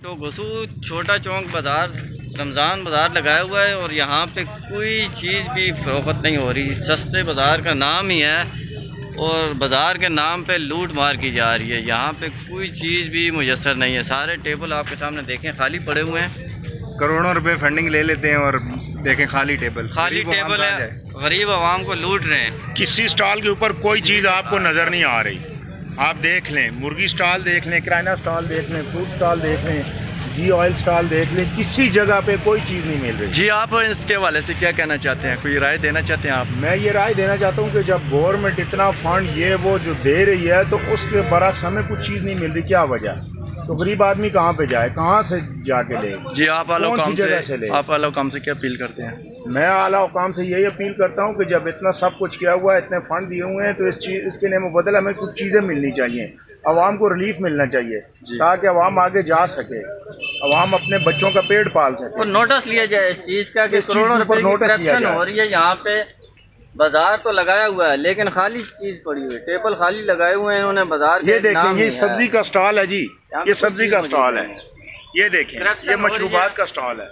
تو घसू छोटा चौक बाज़ार रमज़ान बाज़ार लगाया हुआ है और यहाँ पे कोई चीज़ भी फरोख्त नहीं हो रही। सस्ते बाज़ार का नाम ही है और बाज़ार के नाम पे लूट मार की जा रही है। यहाँ पे कोई चीज़ भी मुयस्सर नहीं है। सारे टेबल आपके सामने देखें खाली पड़े हुए हैं। करोड़ों रुपए फंडिंग ले लेते हैं और देखें खाली टेबल है, गरीब आवाम को लूट रहे हैं। किसी स्टॉल के ऊपर कोई चीज़ आपको नज़र नहीं आ रही। आप देख लें, मुर्गी स्टॉल देख लें, किराना स्टॉल देख लें, फ्रूट स्टॉल देख लें, घी ऑयल स्टॉल देख लें, किसी जगह पे कोई चीज़ नहीं मिल रही। जी, आप इसके हवाले से क्या कहना चाहते हैं? कोई राय देना चाहते हैं आप? मैं ये राय देना चाहता हूँ कि जब गवर्नमेंट इतना फंड ये वो जो दे रही है तो उसके बरक्स हमें कुछ चीज़ नहीं मिल रही। क्या वजह? तो गरीब आदमी कहाँ पे जाए, कहाँ से जाके ले? जी, आप आला हुकाम से क्या अपील करते हैं? मैं आला हुकाम से यही अपील करता हूँ कि जब इतना सब कुछ किया हुआ है, इतने फंड दिए हुए हैं, तो इसके लिए बदल हमें कुछ चीज़ें मिलनी चाहिए। आवाम को रिलीफ मिलना चाहिए ताकि आवाम आगे जा सके, आवाम अपने बच्चों का पेट पाल सके। और नोटिस लिया जाए इस चीज़ का कि करोड़ों रुपए की करप्शन हो रही है। यहाँ पे बाजार तो लगाया हुआ है लेकिन खाली चीज पड़ी हुई है, टेबल खाली लगाए हुए हैं इन्होंने। बाजार ये देखें, ये सब्जी का स्टॉल है जी, ये सब्जी का स्टॉल है। ये देखें, ये मशरूबात का स्टॉल है।